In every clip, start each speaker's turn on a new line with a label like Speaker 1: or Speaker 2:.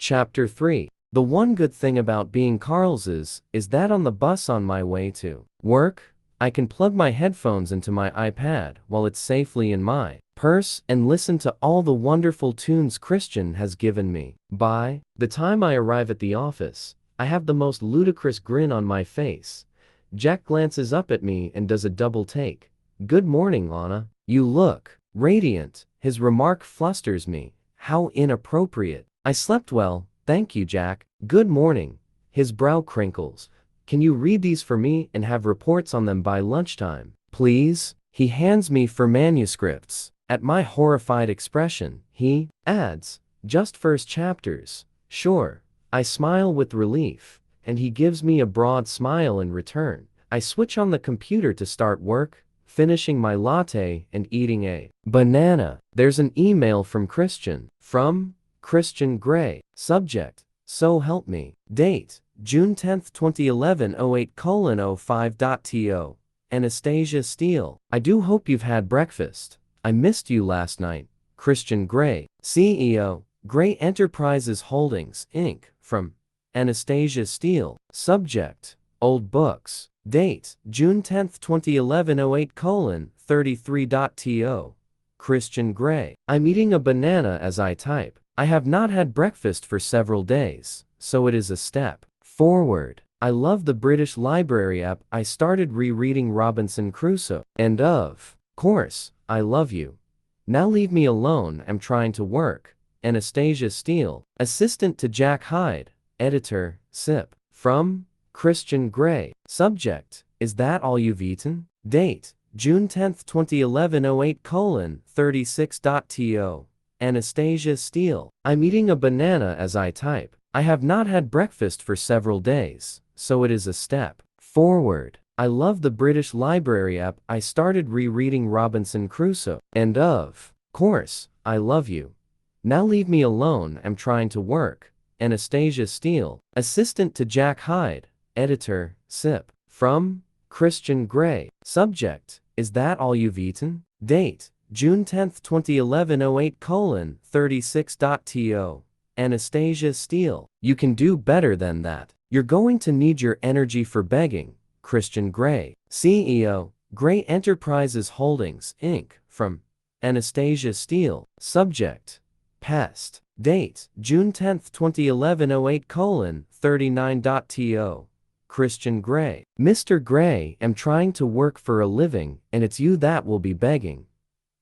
Speaker 1: Chapter 3. The one good thing about being carless is that on the bus on my way to work, I can plug my headphones into my iPad while it's safely in my purse and listen to all the wonderful tunes Christian has given me. By the time I arrive at the office, I have the most ludicrous grin on my face. Jack glances up at me and does a double take. "Good morning, Lana. You look radiant." His remark flusters me. How inappropriate. "I slept well, thank you, Jack." "Good morning." His brow crinkles. "Can you read these for me and have reports on them by lunchtime, please?" He hands me for manuscripts. At my horrified expression, he adds, "Just first chapters." "Sure." I smile with relief, and he gives me a broad smile in return. I switch on the computer to start work, finishing my latte and eating a banana. There's an email from Christian. From Christian Gray. Subject: So help me. Date: June 10, 2011 08:05.to. Anastasia Steele. I do hope you've had breakfast. I missed you last night. Christian Gray, CEO, Gray Enterprises Holdings, Inc. From Anastasia Steele. Subject: Old books. Date: June 10, 2011 08:33.to. Christian Gray. I'm eating a banana as I type. I have not had breakfast for several days, so it is a step forward. I love the British Library app. I started rereading Robinson Crusoe. And of course, I love you. Now leave me alone, I'm trying to work. Anastasia Steele. Assistant to Jack Hyde. Editor, SIP. From Christian Gray. Subject: Is that all you've eaten? Date: June 10, 2011 08:36.to. Anastasia Steele. I'm eating a banana as I type. I have not had breakfast for several days, so it is a step forward. I love the British Library app. I started rereading Robinson Crusoe. And of course, I love you. Now leave me alone, I'm trying to work. Anastasia Steele. Assistant to Jack Hyde. Editor, SIP. From Christian Gray. Subject: Is that all you've eaten? Date: June 10, 2011 08:36.to. Anastasia Steele. You can do better than that. You're going to need your energy for begging. Christian Gray, CEO, Gray Enterprises Holdings, Inc. From Anastasia Steele. Subject: Pest. Date: June 10, 2011 08:39.to. Christian Gray. Mr. Gray, I'm trying to work for a living, and it's you that will be begging.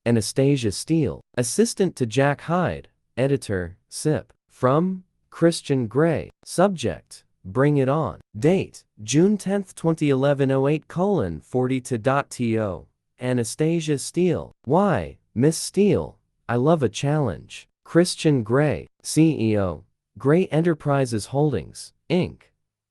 Speaker 1: Anastasia Steele. Assistant to Jack Hyde. Editor, SIP. From Christian Gray. Subject: Bring it on. Date: June 10, 2011 08:40.to. Anastasia Steele. Why, Miss Steele, I love a challenge. Christian Gray, CEO, Gray Enterprises Holdings, Inc.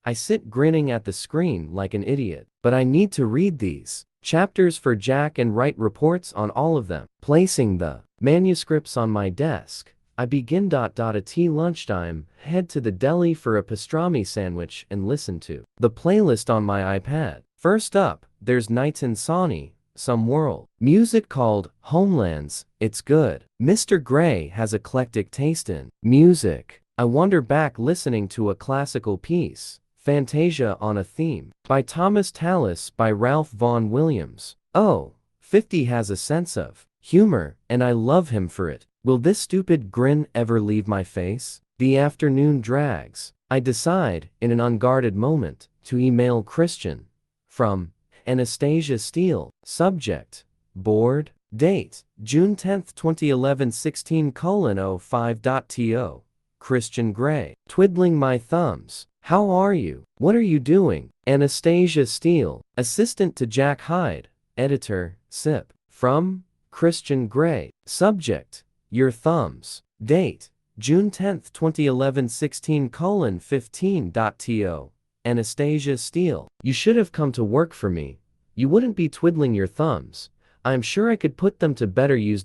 Speaker 1: I sit grinning at the screen like an idiot, but I need to read these chapters for Jack and write reports on all of them. Placing the manuscripts on my desk, I begin. At lunchtime, head to the deli for a pastrami sandwich and listen to the playlist on my iPad. First up, there's Nights in Sawney, some world music called Homelands. It's good. Mr. Gray has eclectic taste in music. I wander back listening to a classical piece, Fantasia on a Theme, by Thomas Tallis by Ralph Vaughan Williams. Oh, 50 has a sense of humor, and I love him for it. Will this stupid grin ever leave my face? The afternoon drags. I decide, in an unguarded moment, to email Christian. From Anastasia Steele. Subject: Bored. Date: June 10, 2011 16:05.to. Christian Gray. Twiddling my thumbs. How are you? What are you doing? Anastasia Steele. Assistant to Jack Hyde. Editor, SIP. From Christian Gray. Subject: Your thumbs. Date: June 10, 2011 16:15.to. Anastasia Steele. You should have come to work for me. You wouldn't be twiddling your thumbs. I'm sure I could put them to better use.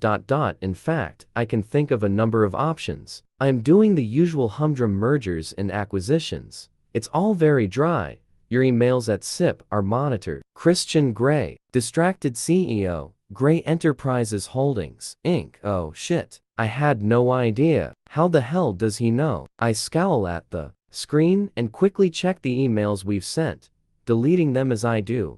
Speaker 1: In fact, I can think of a number of options. I am doing the usual humdrum mergers and acquisitions. It's all very dry. Your emails at SIP are monitored. Christian Gray, distracted CEO, Gray Enterprises Holdings, Inc. Oh shit. I had no idea. How the hell does he know? I scowl at the screen and quickly check the emails we've sent, deleting them as I do.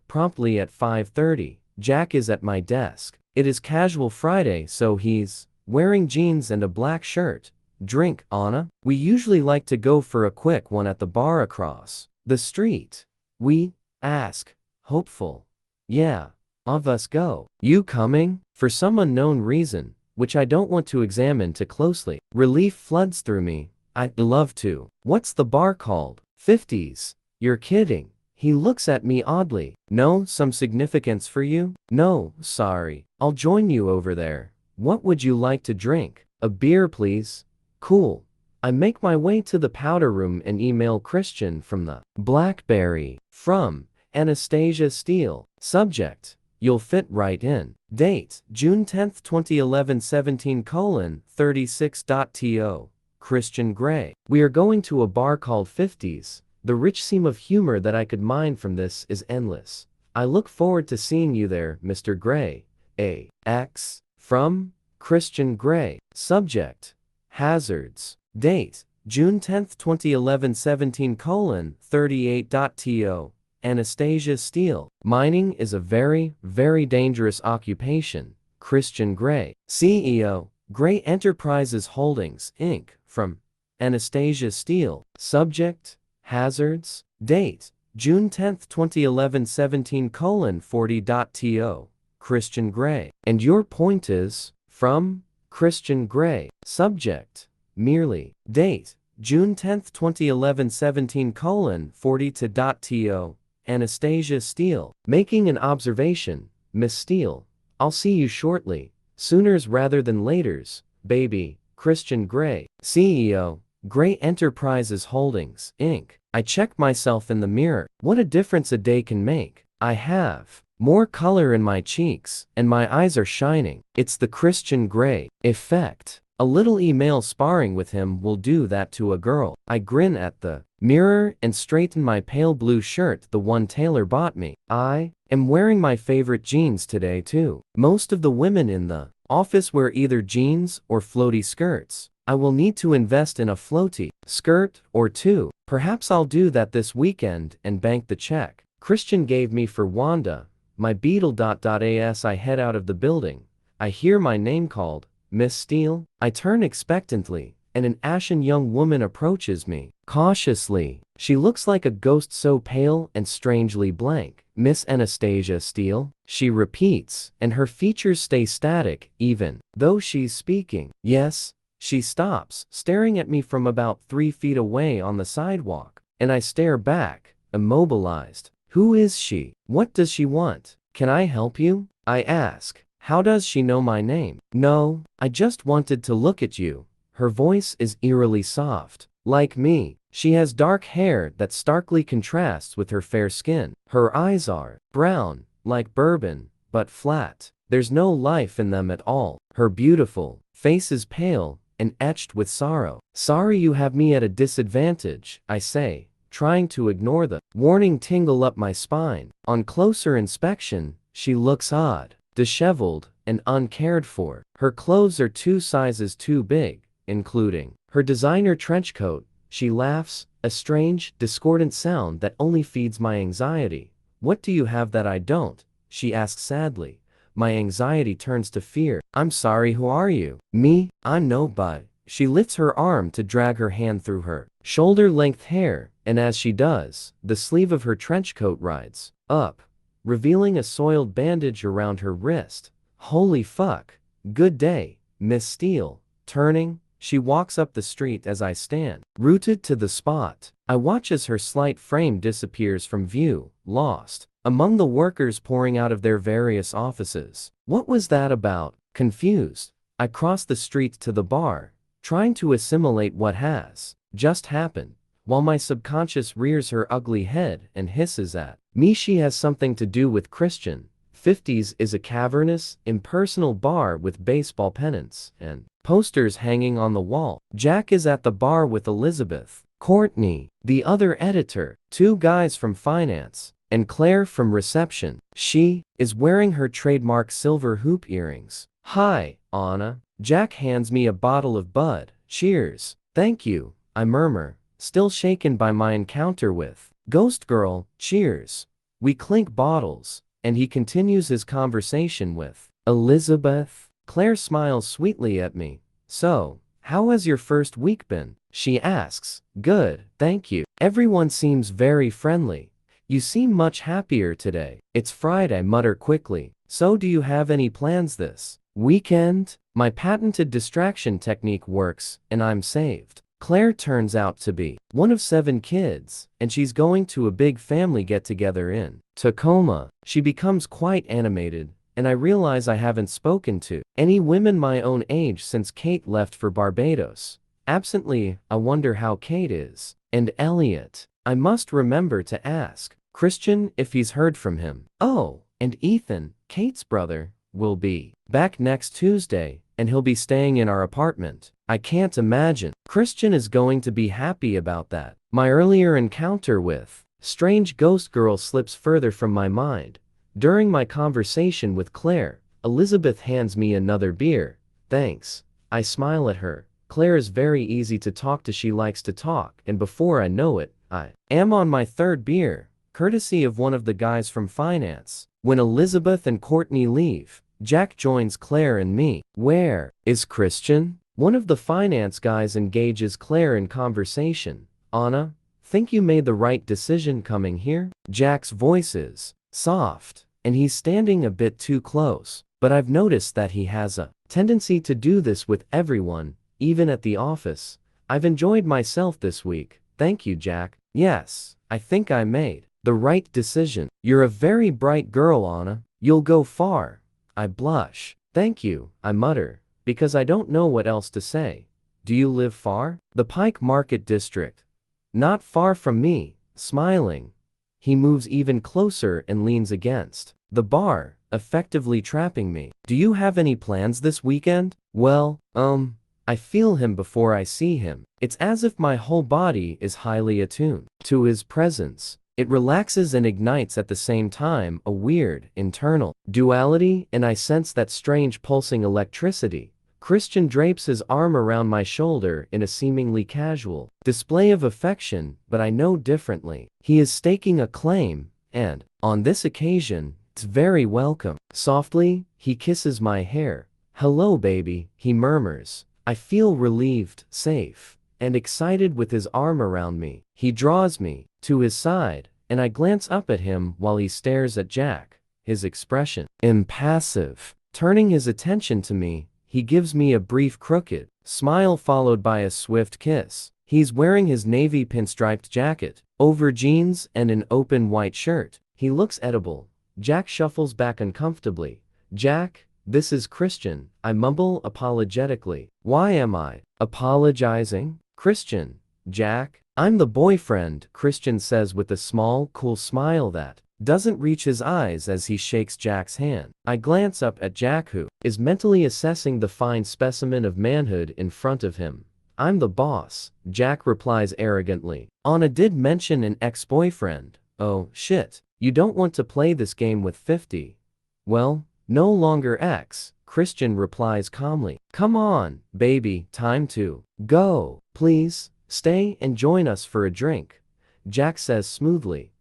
Speaker 1: Promptly at 5:30, Jack is at my desk. It is casual Friday, so he's wearing jeans and a black shirt. Drink, Anna? We usually like to go for a quick one at the bar across the street. We ask, hopeful. Yeah, of us go. You coming? For some unknown reason, which I don't want to examine too closely, relief floods through me. I'd love to. What's the bar called? 50s. You're kidding. He looks at me oddly. No, some significance for you? No, sorry. I'll join you over there. What would you like to drink? A beer, please. Cool. I make my way to the powder room and email Christian from the BlackBerry. From Anastasia Steele. Subject: you'll fit right in. Date: June 10, 2011, 17:36.to. Christian Grey. We are going to a bar called 50s. The rich seam of humor that I could mine from this is endless. I look forward to seeing you there, Mr. Grey. A.X. From Christian Grey. Subject: hazards. Date: June 10, 2011, 17:38.to. Anastasia Steele. Mining is a very, very dangerous occupation. Christian Grey. CEO, Grey Enterprises Holdings, Inc. From Anastasia Steele. Subject: hazards. Date: June 10, 2011, 17:40.to. Christian Grey. And your point is? From Christian Grey. Subject: merely. Date: June 10, 2011, 17:40.to. Anastasia Steele. Making an observation, Miss Steele. I'll see you shortly. Sooners rather than laters, baby. Christian Grey. CEO, Grey Enterprises Holdings, Inc. I check myself in the mirror. What a difference a day can make. I have more color in my cheeks, and my eyes are shining. It's the Christian Grey effect. A little email sparring with him will do that to a girl. I grin at the mirror and straighten my pale blue shirt, the one Taylor bought me. I am wearing my favorite jeans today too. Most of the women in the office wear either jeans or floaty skirts. I will need to invest in a floaty skirt or two. Perhaps I'll do that this weekend and bank the check Christian gave me for Wanda, my beetle. As I head out of the building, I hear my name called. Miss Steele? I turn expectantly, and an ashen young woman approaches me. Cautiously, she looks like a ghost, so pale and strangely blank. Miss Anastasia Steele? She repeats, and her features stay static, even though she's speaking. Yes. She stops, staring at me from about 3 feet away on the sidewalk, and I stare back, immobilized. Who is she? What does she want? Can I help you? I ask. How does she know my name? No, I just wanted to look at you. Her voice is eerily soft. Like me, she has dark hair that starkly contrasts with her fair skin. Her eyes are brown, like bourbon, but flat. There's no life in them at all. Her beautiful face is pale and etched with sorrow. Sorry you have me at a disadvantage, I say, trying to ignore the warning tingle up my spine. On closer inspection, she looks odd, disheveled, and uncared for. Her clothes are 2 sizes too big, including her designer trench coat. She laughs, a strange, discordant sound that only feeds my anxiety. What do you have that I don't? She asks sadly. My anxiety turns to fear. I'm sorry, who are you? Me? I'm nobody. She lifts her arm to drag her hand through her shoulder-length hair, and as she does, the sleeve of her trench coat rides up, revealing a soiled bandage around her wrist. Holy fuck. Good day, Miss Steele. Turning, she walks up the street as I stand, rooted to the spot. I watch as her slight frame disappears from view, lost among the workers pouring out of their various offices. What was that about? Confused, I cross the street to the bar, trying to assimilate what has just happened, while my subconscious rears her ugly head and hisses at me. She has something to do with Christian. 50s is a cavernous, impersonal bar with baseball pennants and posters hanging on the wall. Jack is at the bar with Elizabeth, Courtney, the other editor, 2 guys from finance, and Claire from reception. She is wearing her trademark silver hoop earrings. Hi, Anna. Jack hands me a bottle of Bud. Cheers. Thank you, I murmur, still shaken by my encounter with Ghost Girl. Cheers. We clink bottles, and he continues his conversation with Elizabeth. Claire smiles sweetly at me. So, how has your first week been? She asks. Good, thank you. Everyone seems very friendly. You seem much happier today. It's Friday, I mutter quickly. So do you have any plans this weekend? My patented distraction technique works, and I'm saved. Claire turns out to be one of 7 kids, and she's going to a big family get-together in Tacoma. She becomes quite animated, and I realize I haven't spoken to any women my own age since Kate left for Barbados. Absently, I wonder how Kate is. And Elliot. I must remember to ask Christian if he's heard from him. Oh, and Ethan, Kate's brother, will be back next Tuesday, and he'll be staying in our apartment. I can't imagine Christian is going to be happy about that. My earlier encounter with strange ghost girl slips further from my mind. During my conversation with Claire, Elizabeth hands me another beer. Thanks. I smile at her. Claire is very easy to talk to. She likes to talk, and before I know it, I am on my 3rd beer, courtesy of one of the guys from finance. When Elizabeth and Courtney leave, Jack joins Claire and me. Where is Christian? One of the finance guys engages Claire in conversation. Anna, think you made the right decision coming here? Jack's voice is soft, and he's standing a bit too close, but I've noticed that he has a tendency to do this with everyone, even at the office. I've enjoyed myself this week. Thank you, Jack. Yes, I think I made the right decision. You're a very bright girl, Anna. You'll go far. I blush. Thank you, I mutter, because I don't know what else to say. Do you live far? The Pike Market District. Not far from me. Smiling, he moves even closer and leans against the bar, effectively trapping me. Do you have any plans this weekend? Well, I feel him before I see him. It's as if my whole body is highly attuned to his presence. It relaxes and ignites at the same time, a weird, internal duality, and I sense that strange pulsing electricity. Christian drapes his arm around my shoulder in a seemingly casual display of affection, but I know differently. He is staking a claim, and, on this occasion, it's very welcome. Softly, he kisses my hair. Hello, baby, he murmurs. I feel relieved, safe, and excited with his arm around me. He draws me to his side, and I glance up at him while he stares at Jack, his expression impassive. Turning his attention to me, he gives me a brief crooked smile followed by a swift kiss. He's wearing his navy pinstriped jacket, over jeans and an open white shirt. He looks edible. Jack shuffles back uncomfortably. Jack, this is Christian, I mumble apologetically. Why am I apologizing? Christian. Jack, I'm the boyfriend, Christian says with a small, cool smile that doesn't reach his eyes as he shakes Jack's hand. I glance up at Jack, who is mentally assessing the fine specimen of manhood in front of him. I'm the boss, Jack replies arrogantly. Anna did mention an ex-boyfriend. Oh, shit. You don't want to play this game with 50. Well, no longer ex, Christian replies calmly. Come on, baby, time to go. Please, stay and join us for a drink, Jack says smoothly.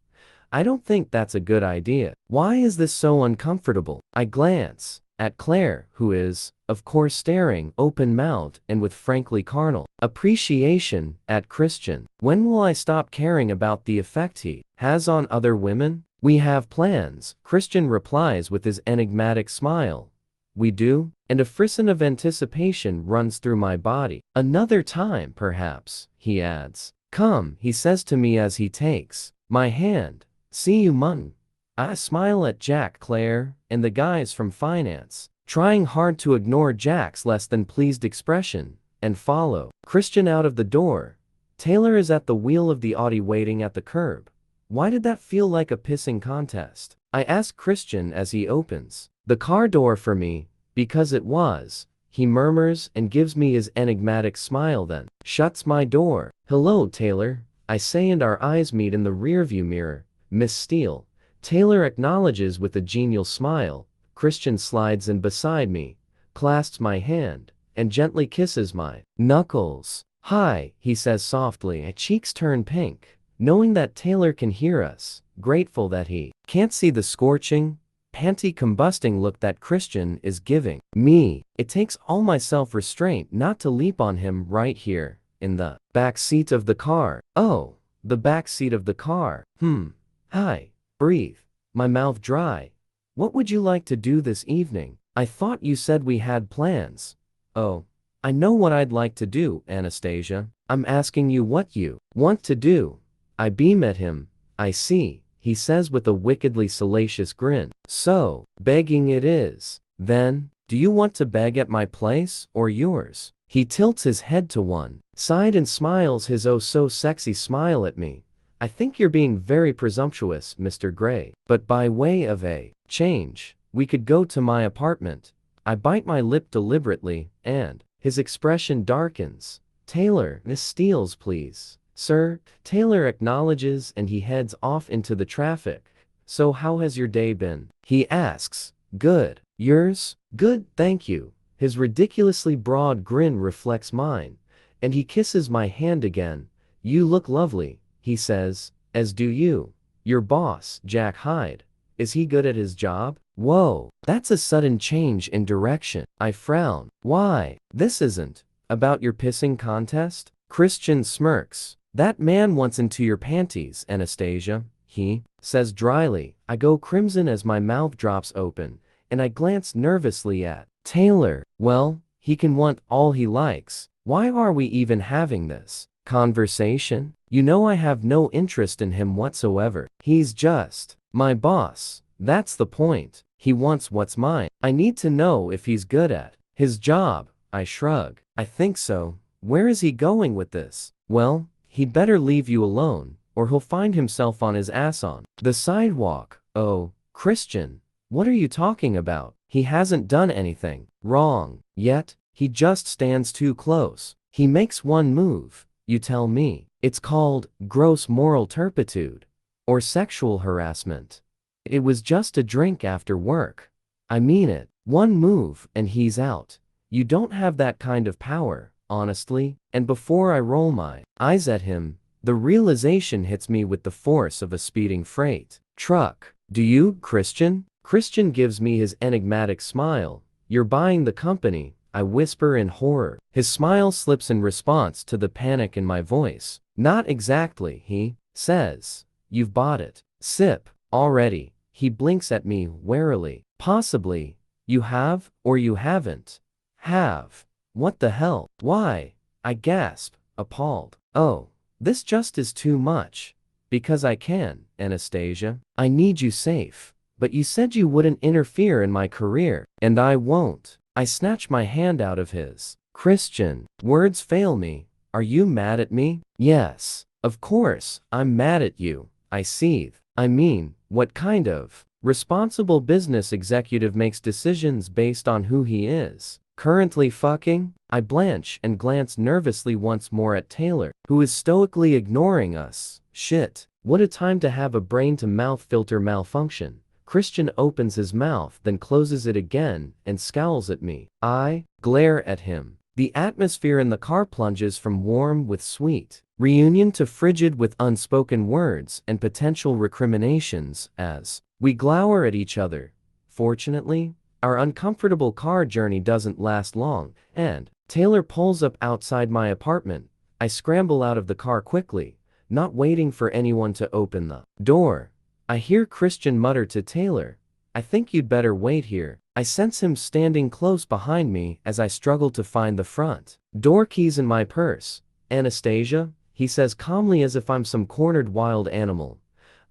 Speaker 1: I don't think that's a good idea. Why is this so uncomfortable? I glance at Claire, who is, of course, staring open-mouthed and with frankly carnal appreciation at Christian. When will I stop caring about the effect he has on other women? We have plans, Christian replies with his enigmatic smile. We do? And a frisson of anticipation runs through my body. Another time, perhaps, he adds. Come, he says to me as he takes my hand. See you, Mun. I smile at Jack, Claire, and the guys from finance, trying hard to ignore Jack's less than pleased expression, and follow Christian out of the door. Taylor is at the wheel of the Audi waiting at the curb. Why did that feel like a pissing contest? I ask Christian as he opens the car door for me, because it was. He murmurs and gives me his enigmatic smile, then shuts my door. Hello, Taylor, I say, and our eyes meet in the rearview mirror. Miss Steele. Taylor acknowledges with a genial smile. Christian slides in beside me, clasps my hand, and gently kisses my knuckles. Hi, he says softly. My cheeks turn pink, knowing that Taylor can hear us, grateful that he can't see the scorching, panty-combusting look that Christian is giving me. It takes all my self-restraint not to leap on him right here, in the back seat of the car. Oh, the back seat of the car. Hi. Breathe. My mouth dry. What would you like to do this evening? I thought you said we had plans. Oh, I know what I'd like to do, Anastasia. I'm asking you what you want to do. I beam at him. I see, he says with a wickedly salacious grin. So, begging it is. Then, do you want to beg at my place or yours? He tilts his head to one side and smiles his oh so sexy smile at me. I think you're being very presumptuous, Mr. Gray. But by way of a change, we could go to my apartment. I bite my lip deliberately, and his expression darkens. Taylor, Miss Steele's please. Sir, Taylor acknowledges and he heads off into the traffic. So how has your day been? He asks. Good. Yours? Good, thank you. His ridiculously broad grin reflects mine, and he kisses my hand again. You look lovely, he says, as do you. Your boss, Jack Hyde. Is he good at his job? Whoa, that's a sudden change in direction. I frown. Why? This isn't about your pissing contest? Christian smirks. That man wants into your panties, Anastasia, he says dryly. I go crimson as my mouth drops open, and I glance nervously at Taylor. Well, he can want all he likes. Why are we even having this conversation? You know I have no interest in him whatsoever. He's just my boss. That's the point. He wants what's mine. I need to know if he's good at his job. I shrug. I think so. Where is he going with this? Well, he'd better leave you alone, or he'll find himself on his ass on the sidewalk. Oh, Christian, what are you talking about? He hasn't done anything wrong yet. He just stands too close. He makes one move. You tell me. It's called gross moral turpitude or sexual harassment. It was just a drink after work. I mean it. One move and he's out. You don't have that kind of power, honestly. And before I roll my eyes at him, the realization hits me with the force of a speeding freight truck. Do you, Christian? Christian gives me his enigmatic smile. You're buying the company, I whisper in horror. His smile slips in response to the panic in my voice. Not exactly, he says. You've bought it. Sip. Already. He blinks at me warily. Possibly. You have, or you haven't. Have. What the hell? Why? I gasp, appalled. Oh, this just is too much. Because I can, Anastasia. I need you safe. But you said you wouldn't interfere in my career. And I won't. I snatch my hand out of his. Christian. Words fail me. Are you mad at me? Yes. Of course, I'm mad at you. I seethe. I mean, what kind of responsible business executive makes decisions based on who he is? Currently fucking? I blanch and glance nervously once more at Taylor, who is stoically ignoring us. Shit. What a time to have a brain-to-mouth filter malfunction. Christian opens his mouth, then closes it again, and scowls at me. I glare at him. The atmosphere in the car plunges from warm with sweet reunion to frigid with unspoken words and potential recriminations as we glower at each other. Fortunately, our uncomfortable car journey doesn't last long, and Taylor pulls up outside my apartment. I scramble out of the car quickly, not waiting for anyone to open the door. I hear Christian mutter to Taylor, I think you'd better wait here. I sense him standing close behind me as I struggle to find the front door keys in my purse. Anastasia, he says calmly as if I'm some cornered wild animal.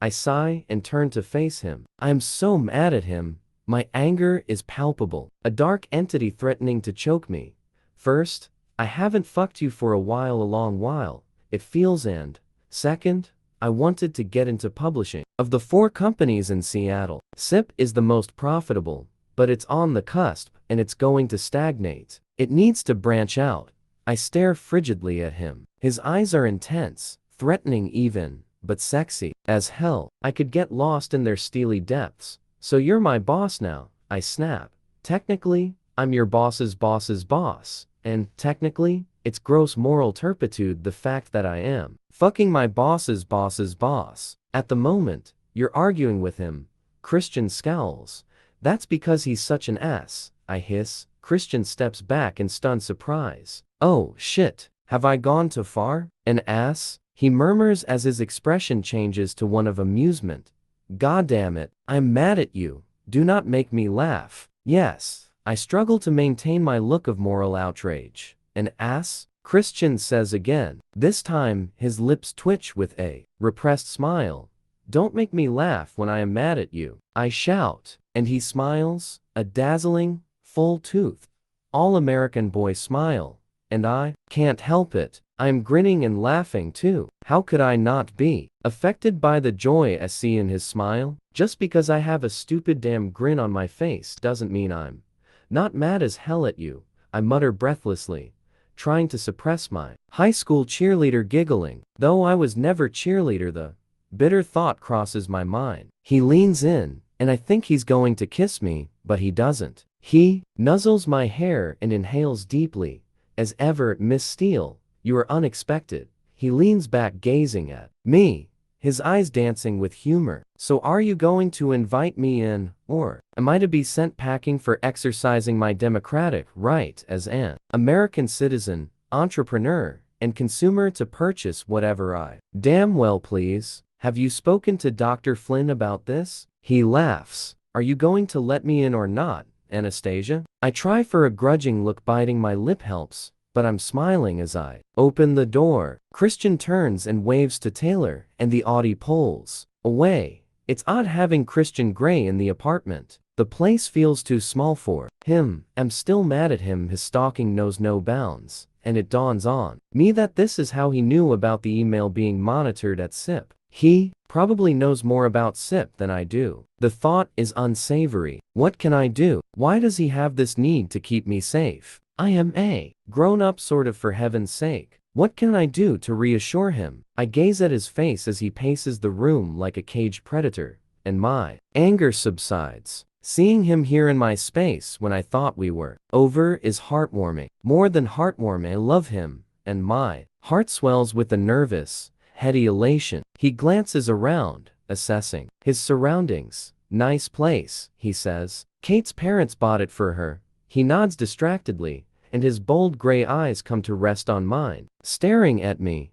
Speaker 1: I sigh and turn to face him. I am so mad at him. My anger is palpable, a dark entity threatening to choke me. First, I haven't fucked you for a long while, it feels, and second, I wanted to get into publishing. Of the 4 companies in Seattle, SIP is the most profitable, but it's on the cusp, and it's going to stagnate. It needs to branch out. I stare frigidly at him. His eyes are intense, threatening even, but sexy as hell. I could get lost in their steely depths. So you're my boss now, I snap. Technically, I'm your boss's boss's boss, and, technically, it's gross moral turpitude the fact that I am fucking my boss's boss's boss. At the moment, you're arguing with him. Christian scowls. That's because he's such an ass, I hiss. Christian steps back in stunned surprise. Oh, shit. Have I gone too far? An ass? He murmurs as his expression changes to one of amusement. God damn it, I'm mad at you. Do not make me laugh. Yes, I struggle to maintain my look of moral outrage. An ass? Christian says again. This time, his lips twitch with a repressed smile. Don't make me laugh when I am mad at you, I shout, and he smiles, a dazzling, full-toothed, all-American boy smile, and I can't help it. I'm grinning and laughing too. How could I not be affected by the joy I see in his smile? Just because I have a stupid damn grin on my face doesn't mean I'm not mad as hell at you, I mutter breathlessly, trying to suppress my high school cheerleader giggling. Though I was never cheerleader, the bitter thought crosses my mind. He leans in, and I think he's going to kiss me, but he doesn't. He nuzzles my hair and inhales deeply. As ever, Miss Steele, you are unexpected. He leans back gazing at me, his eyes dancing with humor. So are you going to invite me in, or am I to be sent packing for exercising my democratic right as an American citizen, entrepreneur, and consumer to purchase whatever I damn well please? Have you spoken to Dr. Flynn about this? He laughs. Are you going to let me in or not, Anastasia? I try for a grudging look, biting my lip helps, but I'm smiling as I open the door. Christian turns and waves to Taylor, and the Audi pulls away. It's odd having Christian Grey in the apartment. The place feels too small for him. I'm still mad at him. His stalking knows no bounds, and it dawns on me that this is how he knew about the email being monitored at SIP. He probably knows more about SIP than I do. The thought is unsavory. What can I do? Why does he have this need to keep me safe? I am a grown-up sort of, for heaven's sake. What can I do to reassure him? I gaze at his face as he paces the room like a caged predator, and my anger subsides. Seeing him here in my space when I thought we were over is heartwarming. More than heartwarming, I love him, and my heart swells with a nervous, heady elation. He glances around, assessing his surroundings. Nice place, he says. Kate's parents bought it for her. He nods distractedly, and his bold gray eyes come to rest on mine, staring at me.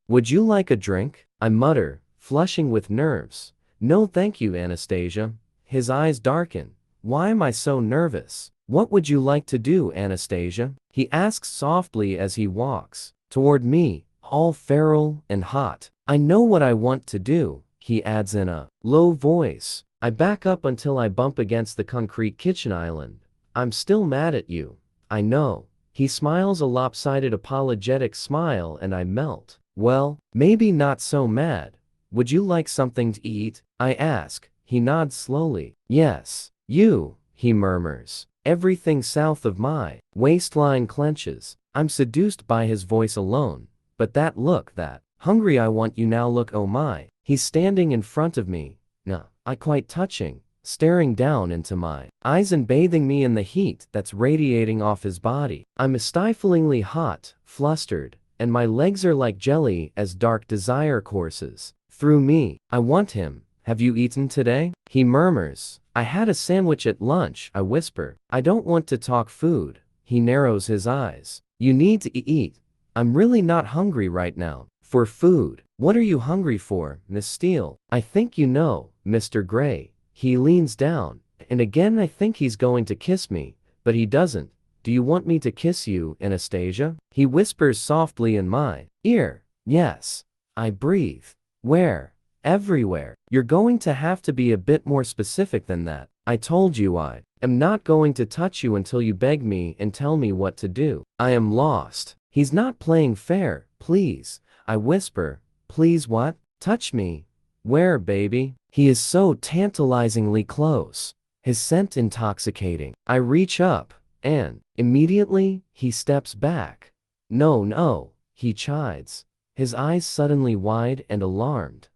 Speaker 1: Would you like a drink? I mutter, flushing with nerves. No thank you, Anastasia. His eyes darken. Why am I so nervous? What would you like to do, Anastasia? He asks softly as he walks toward me, all feral and hot. I know what I want to do, he adds in a low voice. I back up until I bump against the concrete kitchen island. I'm still mad at you. I know. He smiles a lopsided apologetic smile, and I melt. Well, maybe not so mad. Would you like something to eat? I ask. He nods slowly. Yes. You, he murmurs. Everything south of my waistline clenches. I'm seduced by his voice alone. But that look, that hungry I want you now look, oh my. He's standing in front of me. No, I quite touching, staring down into my eyes and bathing me in the heat that's radiating off his body. I'm stiflingly hot, flustered, and my legs are like jelly as dark desire courses through me. I want him. Have you eaten today? He murmurs. I had a sandwich at lunch, I whisper. I don't want to talk food. He narrows his eyes. You need to eat. I'm really not hungry right now. For food. What are you hungry for, Miss Steele? I think you know, Mr. Gray. He leans down, and again I think he's going to kiss me, but he doesn't. Do you want me to kiss you, Anastasia? He whispers softly in my ear. Yes. I breathe. Where? Everywhere. You're going to have to be a bit more specific than that. I told you I am not going to touch you until you beg me and tell me what to do. I am lost. He's not playing fair. Please. I whisper. Please what? Touch me. Where, baby? He is so tantalizingly close. His scent intoxicating. I reach up, and immediately, he steps back. No, he chides, his eyes suddenly wide and alarmed.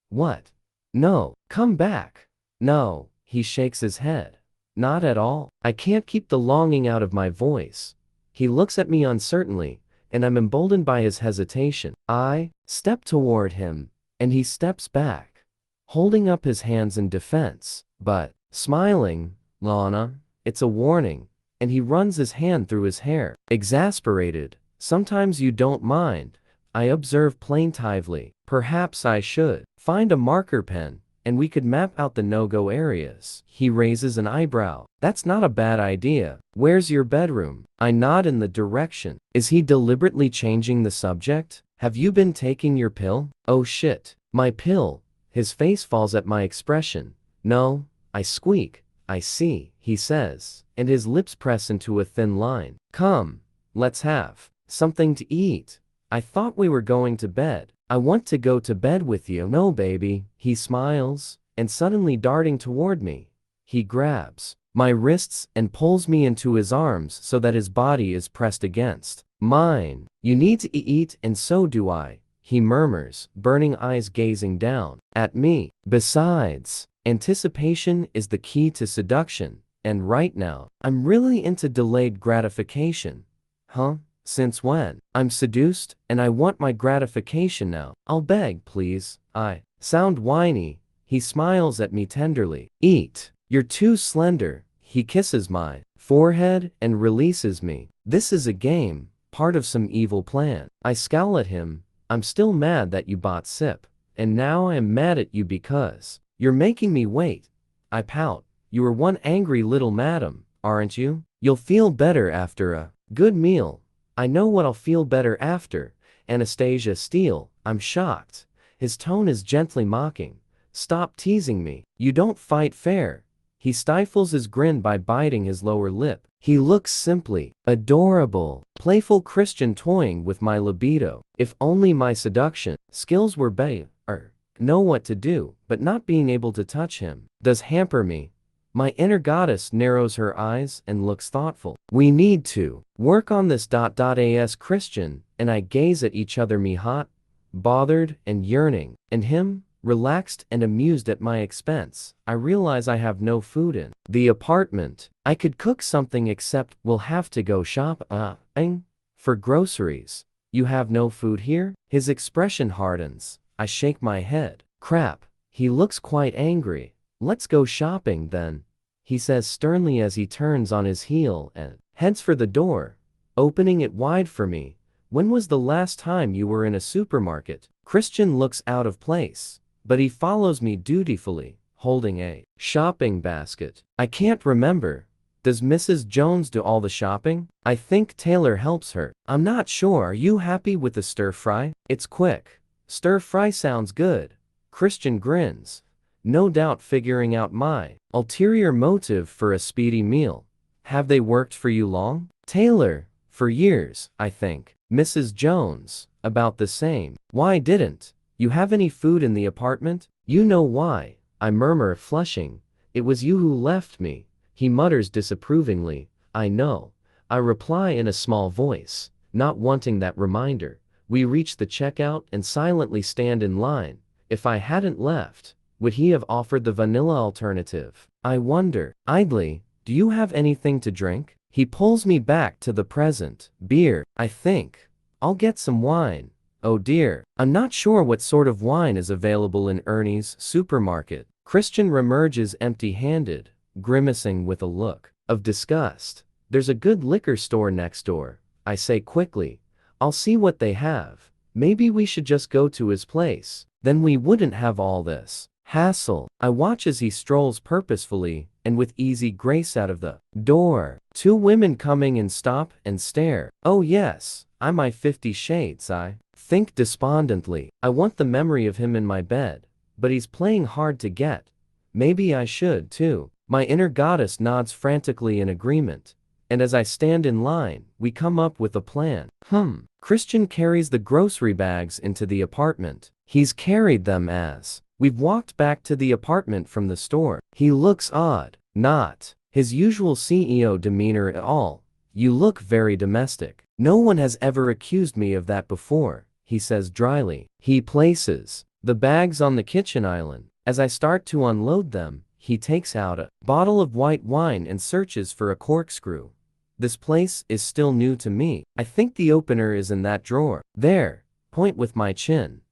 Speaker 1: What? No, come back. No, he shakes his head. Not at all. I can't keep the longing out of my voice. He looks at me uncertainly, and I'm emboldened by his hesitation. I step toward him, and he steps back, holding up his hands in defense, but smiling. Lana, it's a warning, and he runs his hand through his hair. Exasperated, sometimes you don't mind, I observe plaintively. Perhaps I should find a marker pen, and we could map out the no-go areas. He raises an eyebrow. That's not a bad idea. Where's your bedroom? I nod in the direction. Is he deliberately changing the subject? Have you been taking your pill? Oh shit. My pill. His face falls at my expression. No, I squeak. I see, he says, and his lips press into a thin line. Come, let's have something to eat. I thought we were going to bed. I want to go to bed with you. No, baby. He smiles, and suddenly darting toward me, he grabs my wrists and pulls me into his arms so that his body is pressed against mine. You need to eat, and so do I, he murmurs, burning eyes gazing down at me. Besides, anticipation is the key to seduction, and right now, I'm really into delayed gratification. Huh? Since when? I'm seduced, and I want my gratification now. I'll beg, please. I sound whiny. He smiles at me tenderly. Eat. You're too slender. He kisses my forehead and releases me. This is a game, part of some evil plan. I scowl at him. I'm still mad that you bought sip, and now I am mad at you because you're making me wait. I pout. You are one angry little madam, aren't you? You'll feel better after a good meal. I know what I'll feel better after. Anastasia Steele. I'm shocked. His tone is gently mocking. Stop teasing me. You don't fight fair. He stifles his grin by biting his lower lip. He looks simply adorable. Playful Christian toying with my libido. If only my seduction skills were better. Know what to do, but not being able to touch him does hamper me. My inner goddess narrows her eyes and looks thoughtful. We need to work on this. As Christian and I gaze at each other, me hot, bothered, and yearning, and him, relaxed and amused at my expense. I realize I have no food in the apartment. I could cook something, except we'll have to go shopping for groceries. You have no food here? His expression hardens. I shake my head. Crap. He looks quite angry. Let's go shopping then, he says sternly as he turns on his heel and heads for the door, opening it wide for me. When was the last time you were in a supermarket? Christian looks out of place, but he follows me dutifully, holding a shopping basket. I can't remember. Does Mrs. Jones do all the shopping? I think Taylor helps her. I'm not sure. Are you happy with the stir fry? It's quick. Stir fry sounds good. Christian grins, no doubt figuring out my ulterior motive for a speedy meal. Have they worked for you long? Taylor, for years, I think. Mrs. Jones, about the same. Why didn't you have any food in the apartment? You know why, I murmur, flushing. It was you who left me, he mutters disapprovingly. I know, I reply in a small voice, not wanting that reminder. We reach the checkout and silently stand in line. If I hadn't left, would he have offered the vanilla alternative? I wonder. Idly, do you have anything to drink? He pulls me back to the present. Beer, I think. I'll get some wine. Oh dear, I'm not sure what sort of wine is available in Ernie's supermarket. Christian remerges empty-handed, grimacing with a look of disgust. There's a good liquor store next door, I say quickly. I'll see what they have. Maybe we should just go to his place. Then we wouldn't have all this hassle. I watch as he strolls purposefully and with easy grace out of the door. Two women coming in stop and stare. Oh yes, I'm my 50 Shades, I think despondently. I want the memory of him in my bed, but he's playing hard to get. Maybe I should too. My inner goddess nods frantically in agreement, and as I stand in line, we come up with a plan. Christian carries the grocery bags into the apartment. He's carried them as we've walked back to the apartment from the store. He looks odd, not his usual CEO demeanor at all. You look very domestic. No one has ever accused me of that before, he says dryly. He places the bags on the kitchen island. As I start to unload them, He takes out a bottle of white wine and searches for a corkscrew. This place is still new to me. I think the opener is in that drawer. There. Point with my chin.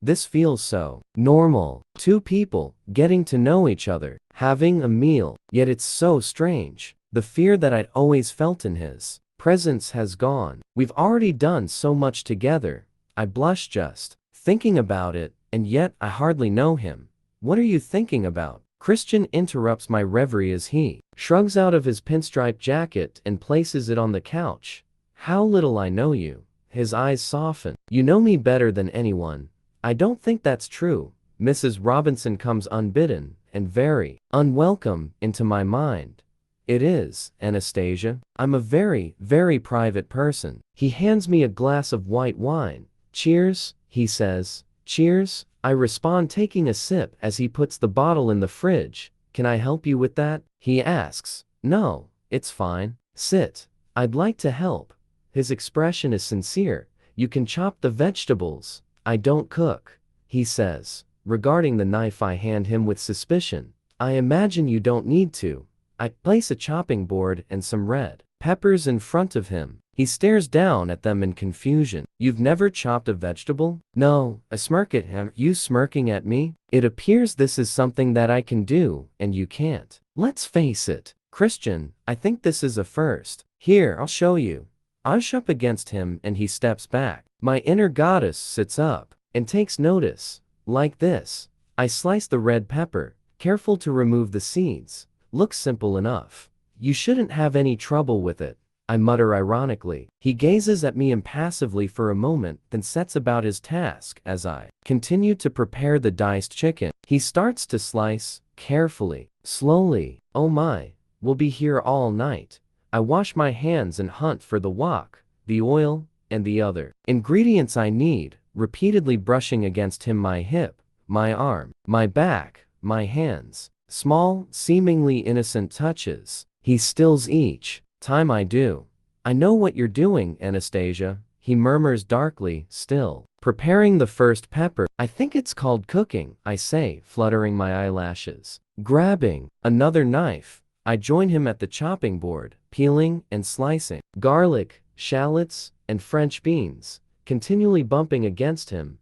Speaker 1: This feels so normal. Two people getting to know each other, having a meal. Yet it's so strange. The fear that I'd always felt in his presence has gone. We've already done so much together. I blush just thinking about it, and yet I hardly know him. What are you thinking about? Christian interrupts my reverie as he shrugs out of his pinstripe jacket and places it on the couch. How little I know you. His eyes soften. You know me better than anyone. I don't think that's true. Mrs. Robinson comes unbidden and very unwelcome into my mind. It is, Anastasia. I'm a very, very private person. He hands me a glass of white wine. Cheers, he says. Cheers, I respond, taking a sip as he puts the bottle in the fridge. Can I help you with that? He asks. No, it's fine. Sit. I'd like to help. His expression is sincere. You can chop the vegetables. I don't cook, he says, regarding the knife I hand him with suspicion. I imagine you don't need to. I place a chopping board and some red peppers in front of him. He stares down at them in confusion. You've never chopped a vegetable? No. I smirk at him. You smirking at me? It appears this is something that I can do, and you can't. Let's face it, Christian, I think this is a first. Here, I'll show you. I push up against him and he steps back. My inner goddess sits up and takes notice. Like this. I slice the red pepper, careful to remove the seeds. Looks simple enough. You shouldn't have any trouble with it, I mutter ironically. He gazes at me impassively for a moment, then sets about his task as I continue to prepare the diced chicken. He starts to slice, carefully, slowly. Oh my, we'll be here all night. I wash my hands and hunt for the wok, the oil, and the other ingredients I need, repeatedly brushing against him my hip, my arm, my back, my hands. Small, seemingly innocent touches. He stills each time I do. I know what you're doing, Anastasia, he murmurs darkly, still preparing the first pepper. I think it's called cooking, I say, fluttering my eyelashes. Grabbing another knife, I join him at the chopping board, peeling and slicing garlic, shallots, and French beans, continually bumping against him.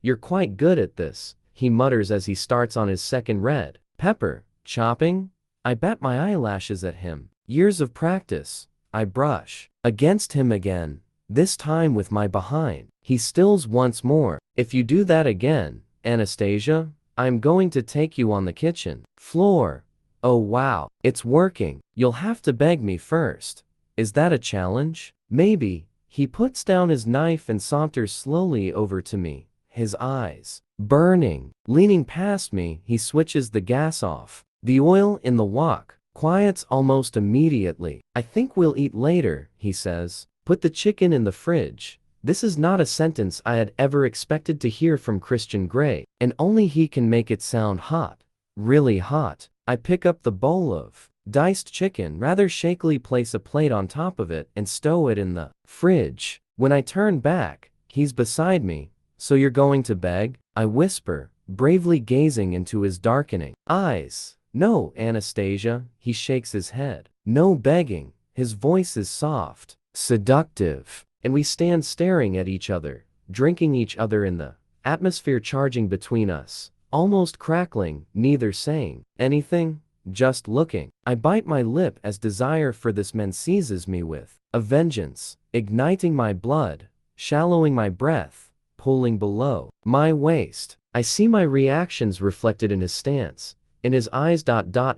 Speaker 1: You're quite good at this, he mutters as he starts on his second red pepper. Chopping? I bat my eyelashes at him. Years of practice. I brush against him again, this time with my behind. He stills once more. If you do that again, Anastasia, I'm going to take you on the kitchen floor. Oh wow, it's working. You'll have to beg me first. Is that a challenge? Maybe. He puts down his knife and saunters slowly over to me, his eyes burning. Leaning past me, he switches the gas off. The oil in the wok quiets almost immediately. I think we'll eat later, he says. Put the chicken in the fridge. This is not a sentence I had ever expected to hear from Christian Grey, and only he can make it sound hot. Really hot. I pick up the bowl of diced chicken, rather shakily place a plate on top of it and stow it in the fridge. When I turn back, he's beside me. So you're going to beg? I whisper, bravely gazing into his darkening eyes. No, Anastasia, he shakes his head. No begging. His voice is soft, seductive, and we stand staring at each other, drinking each other in the atmosphere charging between us, almost crackling, neither saying anything, just looking. I bite my lip as desire for this man seizes me with a vengeance, igniting my blood, shallowing my breath, pulling below my waist. I see my reactions reflected in his stance, in his eyes.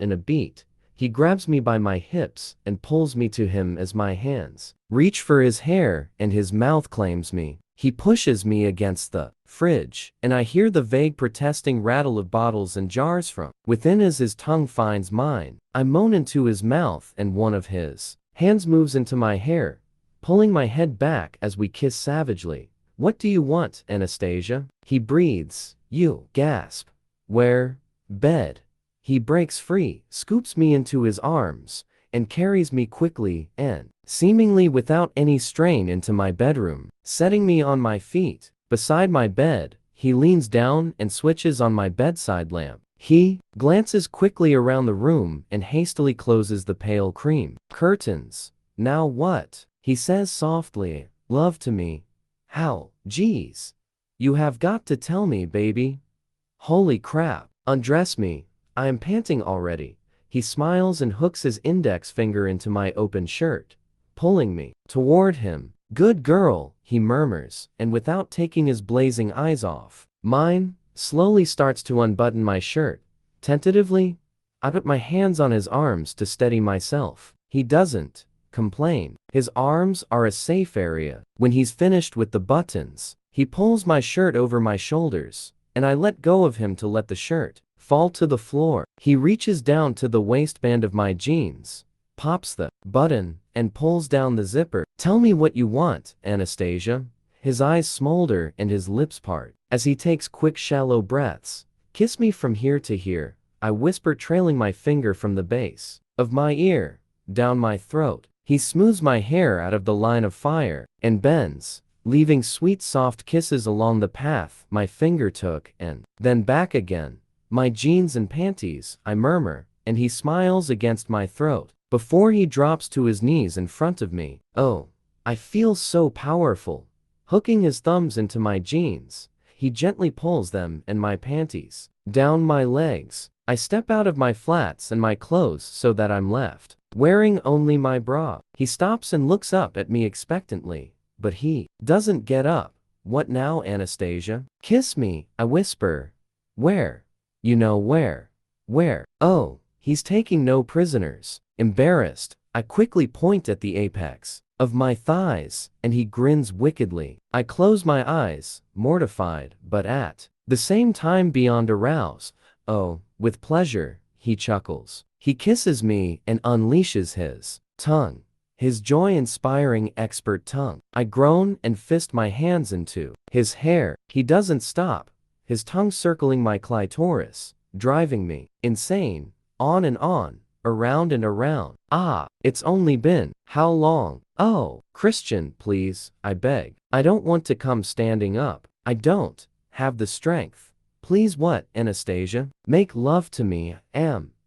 Speaker 1: In a beat, he grabs me by my hips and pulls me to him as my hands reach for his hair and his mouth claims me. He pushes me against the fridge, and I hear the vague protesting rattle of bottles and jars from within as his tongue finds mine. I moan into his mouth and one of his hands moves into my hair, pulling my head back as we kiss savagely. What do you want, Anastasia? He breathes. You gasp. Where? Bed. He breaks free, scoops me into his arms, and carries me quickly and seemingly without any strain into my bedroom, setting me on my feet. Beside my bed, he leans down and switches on my bedside lamp. He glances quickly around the room and hastily closes the pale cream curtains. Now what? He says softly. Love to me. How? Geez. You have got to tell me, baby. Holy crap. Undress me. I am panting already. He smiles and hooks his index finger into my open shirt, pulling me toward him. Good girl, he murmurs, and without taking his blazing eyes off mine, slowly starts to unbutton my shirt. Tentatively, I put my hands on his arms to steady myself. He doesn't complain. His arms are a safe area. When he's finished with the buttons, he pulls my shirt over my shoulders, and I let go of him to let the shirt fall to the floor. He reaches down to the waistband of my jeans, pops the button, and pulls down the zipper. Tell me what you want, Anastasia. His eyes smolder and his lips part as he takes quick shallow breaths. Kiss me from here to here, I whisper, trailing my finger from the base of my ear down my throat. He smooths my hair out of the line of fire and bends, leaving sweet soft kisses along the path my finger took, and then back again. My jeans and panties, I murmur, and he smiles against my throat before he drops to his knees in front of me. Oh, I feel so powerful. Hooking his thumbs into my jeans, he gently pulls them and my panties down my legs. I step out of my flats and my clothes so that I'm left wearing only my bra. He stops and looks up at me expectantly, but he doesn't get up. What now, Anastasia? Kiss me, I whisper. Where? You know where. Where? Oh, he's taking no prisoners. Embarrassed, I quickly point at the apex of my thighs, and he grins wickedly. I close my eyes, mortified, but at the same time beyond aroused. Oh, with pleasure, he chuckles. He kisses me and unleashes his tongue, his joy-inspiring expert tongue. I groan and fist my hands into his hair. He doesn't stop, his tongue circling my clitoris, driving me insane, on and on, around and around. Ah, it's only been how long? Oh, Christian, please, I beg. I don't want to come standing up. I don't have the strength. Please, what, Anastasia? Make love to me,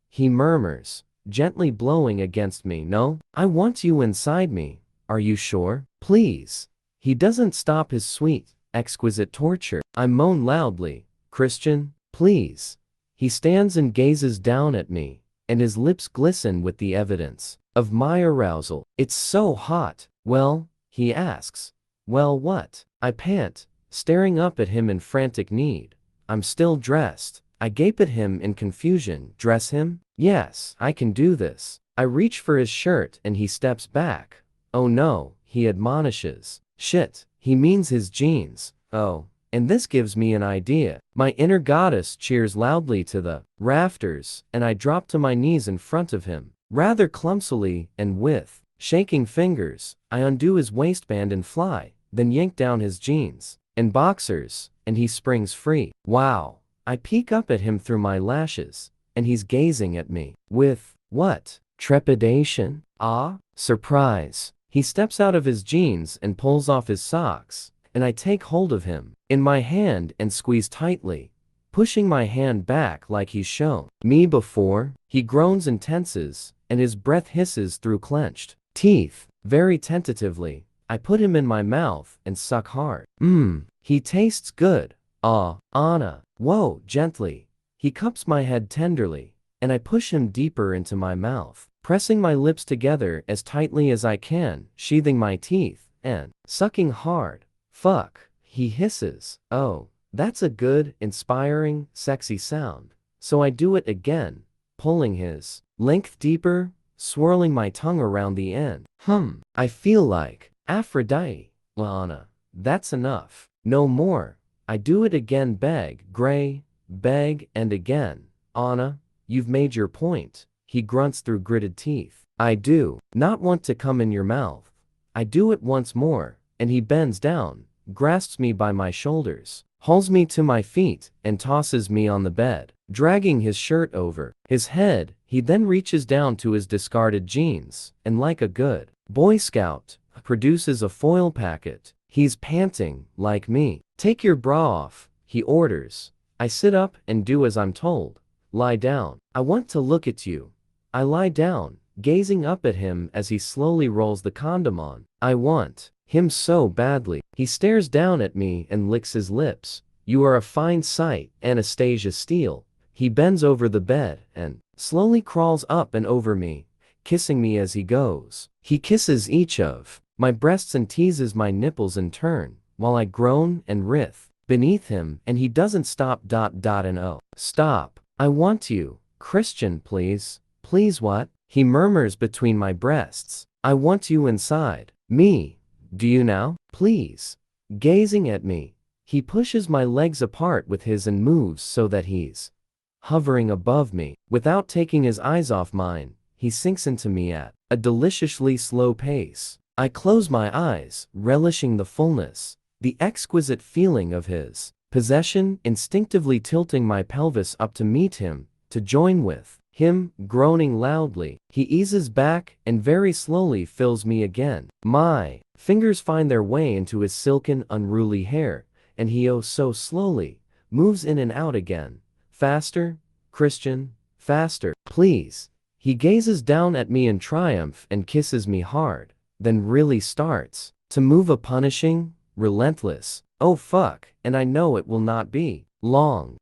Speaker 1: he murmurs, gently blowing against me. No, I want you inside me. Are you sure? Please. He doesn't stop his sweet, exquisite torture. I moan loudly. Christian, please. He stands and gazes down at me, and his lips glisten with the evidence of my arousal. It's so hot. Well, he asks. Well, what? I pant, staring up at him in frantic need. I'm still dressed. I gape at him in confusion. Dress him? Yes, I can do this. I reach for his shirt and he steps back. Oh no, he admonishes. Shit, he means his jeans. Oh, and this gives me an idea. My inner goddess cheers loudly to the rafters, and I drop to my knees in front of him. Rather clumsily and with shaking fingers, I undo his waistband and fly, then yank down his jeans and boxers, and he springs free. Wow. I peek up at him through my lashes, and he's gazing at me with, what? Trepidation? Ah? Surprise. He steps out of his jeans and pulls off his socks, and I take hold of him in my hand and squeeze tightly, pushing my hand back like he's shown me before. He groans and tenses, and his breath hisses through clenched teeth. Very tentatively, I put him in my mouth and suck hard. He tastes good. Ah, Anna. Whoa, gently. He cups my head tenderly, and I push him deeper into my mouth, pressing my lips together as tightly as I can, sheathing my teeth, and sucking hard. Fuck, he hisses. Oh, that's a good, inspiring, sexy sound. So I do it again, pulling his length deeper, swirling my tongue around the end. I feel like Aphrodite. Well, Anna, that's enough. No more. I do it again, beg, and again. Anna, you've made your point. He grunts through gritted teeth. I do not want to come in your mouth. I do it once more, and he bends down, grasps me by my shoulders, hauls me to my feet, and tosses me on the bed, dragging his shirt over his head. He then reaches down to his discarded jeans, and like a good Boy Scout, produces a foil packet. He's panting, like me. Take your bra off, he orders. I sit up and do as I'm told, lie down. I want to look at you. I lie down, gazing up at him as he slowly rolls the condom on. I want him so badly. He stares down at me and licks his lips. You are a fine sight, Anastasia Steele. He bends over the bed and slowly crawls up and over me, kissing me as he goes. He kisses each of my breasts and teases my nipples in turn, while I groan and writhe beneath him, and he doesn't stop. And oh, stop. I want you. Christian, please. Please what? He murmurs between my breasts. I want you inside me. Do you now? Please. Gazing at me, he pushes my legs apart with his and moves so that he's hovering above me. Without taking his eyes off mine, he sinks into me at a deliciously slow pace. I close my eyes, relishing the fullness, the exquisite feeling of his possession, instinctively tilting my pelvis up to meet him, to join with him, groaning loudly. He eases back and very slowly fills me again. My fingers find their way into his silken, unruly hair, and he oh so slowly moves in and out again. Faster, Christian, faster, please. He gazes down at me in triumph and kisses me hard, then really starts to move, a punishing, relentless, oh fuck, and I know it will not be long